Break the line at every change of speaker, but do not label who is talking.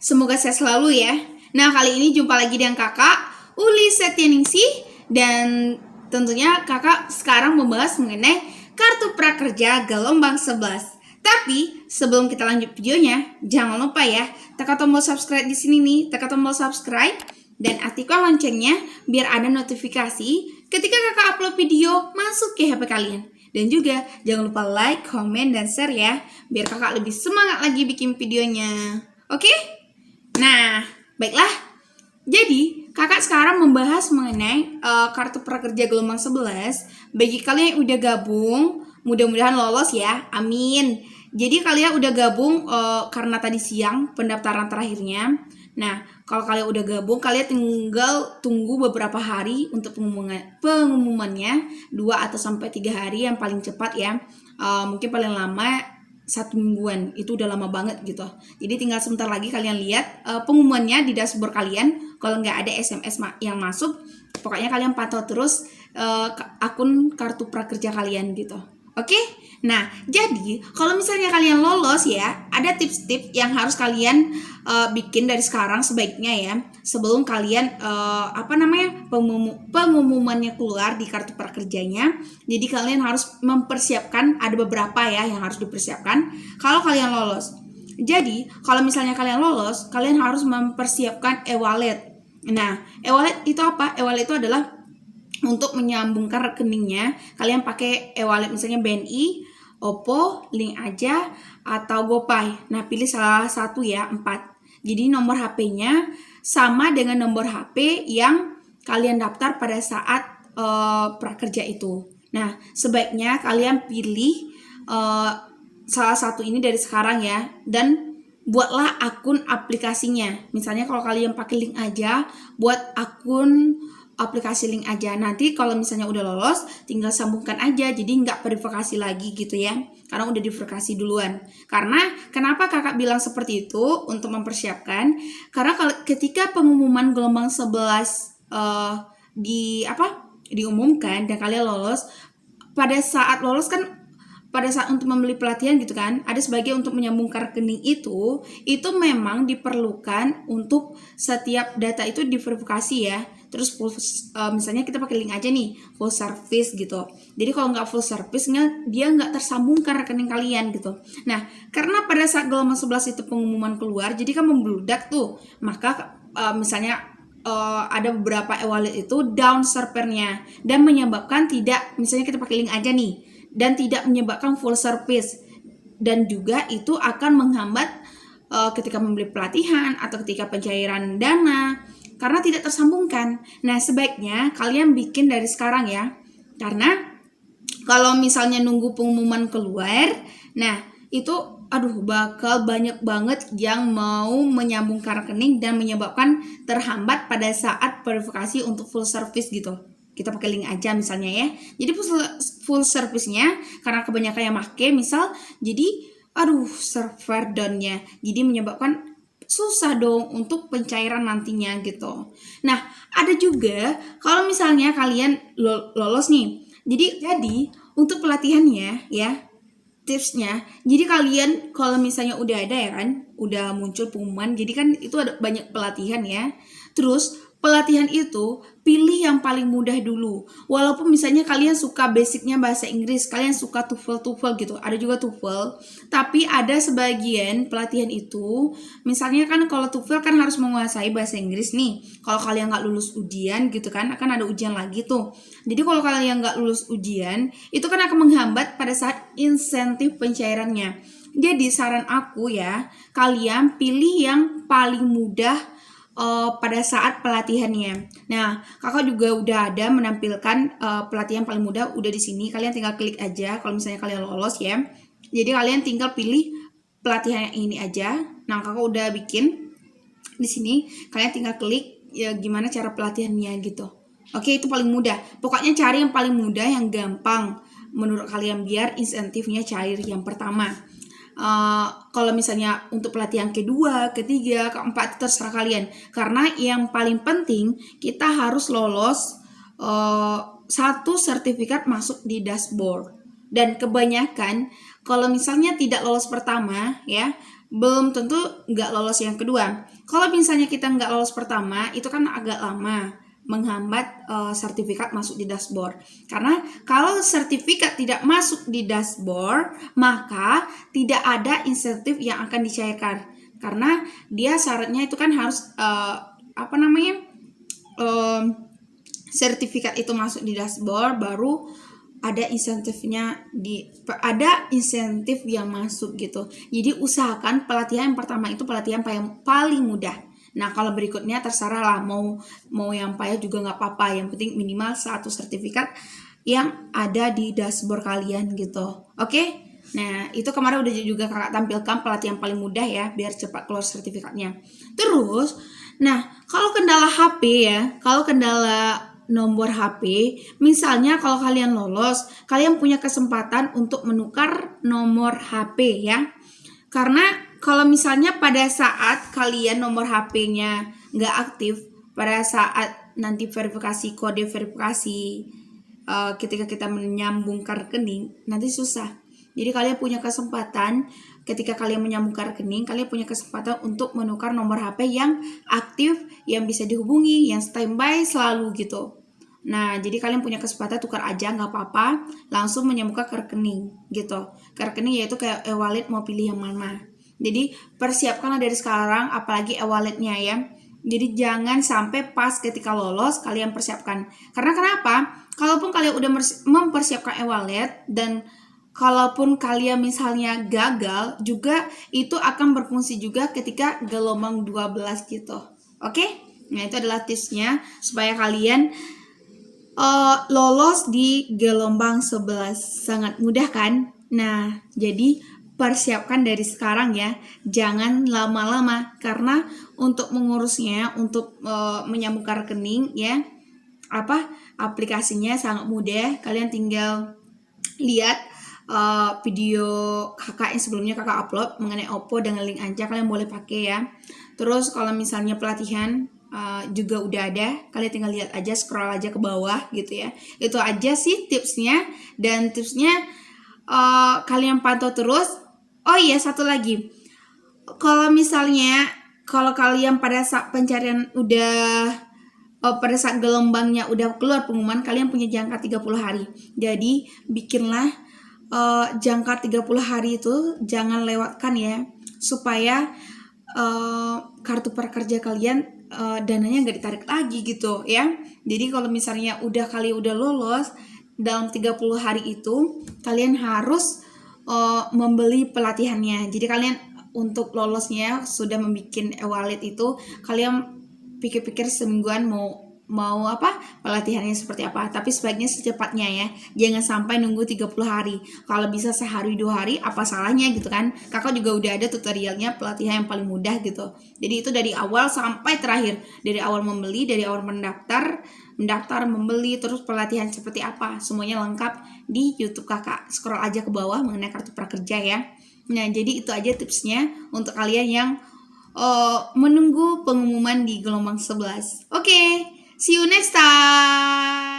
Semoga sehat selalu ya. Nah, kali ini jumpa lagi dengan kakak Uli Setianingsih. Dan tentunya kakak sekarang membahas mengenai kartu prakerja gelombang 11. Tapi sebelum kita lanjut videonya, jangan lupa ya, tekan tombol subscribe di sini nih, tekan tombol subscribe dan aktifkan loncengnya biar ada notifikasi ketika kakak upload video masuk ke HP kalian. Dan juga jangan lupa like, comment, dan share ya, biar kakak lebih semangat lagi bikin videonya. Oke? Nah, baiklah. Jadi, kakak sekarang membahas mengenai kartu prakerja gelombang 11. Bagi kalian yang udah gabung, mudah-mudahan lolos ya. Amin. Jadi kalian udah gabung karena tadi siang pendaftaran terakhirnya. Nah, kalau kalian udah gabung, kalian tinggal tunggu beberapa hari untuk pengumumannya, 2 atau sampai 3 hari yang paling cepat ya. Mungkin paling lama 1 mingguan, itu udah lama banget gitu. Jadi tinggal sebentar lagi kalian lihat pengumumannya di dashboard kalian. Kalau nggak ada SMS yang masuk, pokoknya kalian pantau terus akun kartu prakerja kalian gitu. Oke? Nah, jadi kalau misalnya kalian lolos ya, ada tips-tips yang harus kalian bikin dari sekarang sebaiknya ya, sebelum kalian pengumumannya keluar di kartu prakerjanya. Jadi kalian harus mempersiapkan, ada beberapa ya yang harus dipersiapkan kalau kalian lolos. Jadi kalau misalnya kalian lolos, kalian harus mempersiapkan e-wallet. Nah, e-wallet itu apa? E-wallet itu adalah untuk menyambungkan rekeningnya, kalian pakai e-wallet misalnya BNI, OPPO, Link Aja, atau GoPay. Nah, pilih salah satu ya, 4. Jadi nomor HP-nya sama dengan nomor HP yang kalian daftar pada saat prakerja itu. Nah, sebaiknya kalian pilih salah satu ini dari sekarang ya, dan buatlah akun aplikasinya. Misalnya kalau kalian pakai Link Aja, buat akun aplikasi Link Aja. Nanti kalau misalnya udah lolos, tinggal sambungkan aja, jadi nggak verifikasi lagi gitu ya, karena udah diverifikasi duluan. Karena kenapa kakak bilang seperti itu untuk mempersiapkan, karena kalau ketika pengumuman gelombang 11 diumumkan dan kalian lolos, pada saat lolos kan, pada saat untuk membeli pelatihan gitu kan, ada sebagian untuk menyambungkan rekening itu memang diperlukan untuk setiap data itu diverifikasi ya. Terus misalnya kita pakai Link Aja nih, full service gitu. Jadi kalau nggak full service, dia nggak tersambungkan rekening kalian gitu. Nah, karena pada saat gelombang 11 itu pengumuman keluar, jadi kan membludak tuh. Maka misalnya ada beberapa e-wallet itu down servernya dan menyebabkan tidak, misalnya kita pakai Link Aja nih, dan tidak menyebabkan full service, dan juga itu akan menghambat ketika membeli pelatihan atau ketika pencairan dana karena tidak tersambungkan. Nah, sebaiknya kalian bikin dari sekarang ya, karena kalau misalnya nunggu pengumuman keluar, nah itu bakal banyak banget yang mau menyambungkan rekening dan menyebabkan terhambat pada saat verifikasi untuk full service gitu. Kita pakai Link Aja misalnya ya. Jadi full service-nya karena kebanyakan yang pakai misal, jadi server down-nya. Jadi menyebabkan susah dong untuk pencairan nantinya gitu. Nah, ada juga kalau misalnya kalian lolos nih. Jadi untuk pelatihannya ya, tipsnya, jadi kalian kalau misalnya udah ada ya kan, udah muncul pengumuman, jadi kan itu ada banyak pelatihan ya. Terus pelatihan itu pilih yang paling mudah dulu. Walaupun misalnya kalian suka basicnya bahasa Inggris, kalian suka TOEFL gitu, ada juga TOEFL. Tapi ada sebagian pelatihan itu, misalnya kan kalau TOEFL kan harus menguasai bahasa Inggris nih. Kalau kalian nggak lulus ujian gitu kan, akan ada ujian lagi tuh. Jadi kalau kalian nggak lulus ujian, itu kan akan menghambat pada saat insentif pencairannya. Jadi saran aku ya, kalian pilih yang paling mudah pada saat pelatihannya. Nah, kakak juga udah ada menampilkan pelatihan paling mudah udah di sini. Kalian tinggal klik aja kalau misalnya kalian lolos ya. Jadi kalian tinggal pilih pelatihan yang ini aja. Nah, kakak udah bikin di sini. Kalian tinggal klik ya gimana cara pelatihannya gitu. Oke, itu paling mudah. Pokoknya cari yang paling mudah, yang gampang menurut kalian biar insentifnya cair yang pertama. Kalau misalnya untuk pelatihan kedua, ketiga, keempat, terserah kalian. Karena yang paling penting kita harus lolos 1 sertifikat masuk di dashboard. Dan kebanyakan kalau misalnya tidak lolos pertama ya, belum tentu nggak lolos yang kedua. Kalau misalnya kita nggak lolos pertama, itu kan agak lama, menghambat sertifikat masuk di dashboard. Karena kalau sertifikat tidak masuk di dashboard, maka tidak ada insentif yang akan dicairkan. Karena dia syaratnya itu kan harus sertifikat itu masuk di dashboard, baru ada insentifnya, ada insentif yang masuk gitu. Jadi usahakan pelatihan yang pertama itu pelatihan paling mudah. Nah, kalau berikutnya terserah lah, mau yang payah juga nggak apa-apa. Yang penting minimal satu sertifikat yang ada di dashboard kalian gitu. Oke? Nah, itu kemarin udah juga kakak tampilkan pelatihan paling mudah ya, biar cepat keluar sertifikatnya. Terus, nah kalau kendala HP ya, kalau kendala nomor HP, misalnya kalau kalian lolos, kalian punya kesempatan untuk menukar nomor HP ya. Karena kalau misalnya pada saat kalian nomor HP-nya nggak aktif, pada saat nanti verifikasi, kode verifikasi, ketika kita menyambung ke rekening, nanti susah. Jadi kalian punya kesempatan, ketika kalian menyambung ke rekening, kalian punya kesempatan untuk menukar nomor HP yang aktif, yang bisa dihubungi, yang standby selalu gitu. Nah, jadi kalian punya kesempatan tukar aja, nggak apa-apa, langsung menyambung ke rekening gitu. Ke rekening yaitu kayak e-wallet mau pilih yang mana. Jadi persiapkanlah dari sekarang, apalagi e-walletnya ya. Jadi jangan sampai pas ketika lolos kalian persiapkan. Karena kenapa? Kalaupun kalian udah mempersiapkan e-wallet dan kalaupun kalian misalnya gagal juga, itu akan berfungsi juga ketika gelombang 12 gitu. Oke? Nah, itu adalah tipsnya supaya kalian lolos di gelombang 11. Sangat mudah kan? Nah, jadi persiapkan dari sekarang ya. Jangan lama-lama karena untuk mengurusnya, untuk menyambungkan rekening ya, aplikasinya sangat mudah. Kalian tinggal lihat video kakak yang sebelumnya kakak upload mengenai Oppo dengan link aja, kalian boleh pakai ya. Terus kalau misalnya pelatihan juga udah ada, kalian tinggal lihat aja, scroll aja ke bawah gitu ya. Itu aja sih tipsnya, dan tipsnya kalian pantau terus. Oh iya, satu lagi, kalau misalnya kalau kalian pada saat pencarian pada saat gelombangnya udah keluar pengumuman, kalian punya jangka 30 hari. Jadi bikinlah jangka 30 hari itu jangan lewatkan ya, supaya kartu prakerja kalian dananya nggak ditarik lagi gitu ya. Jadi kalau misalnya kalian udah lolos dalam 30 hari itu, kalian harus membeli pelatihannya. Jadi kalian untuk lolosnya sudah membuat e-wallet itu, kalian pikir-pikir semingguan mau pelatihannya seperti apa. Tapi sebaiknya secepatnya ya, jangan sampai nunggu 30 hari. Kalau bisa sehari 2 hari, apa salahnya gitu kan. Kakak juga udah ada tutorialnya pelatihan yang paling mudah gitu. Jadi itu dari awal sampai terakhir, dari awal membeli, dari awal mendaftar, membeli, terus pelatihan seperti apa, semuanya lengkap di YouTube kakak. Scroll aja ke bawah mengenai kartu prakerja ya. Nah, jadi itu aja tipsnya untuk kalian yang menunggu pengumuman di gelombang 11. Oke. See you next time.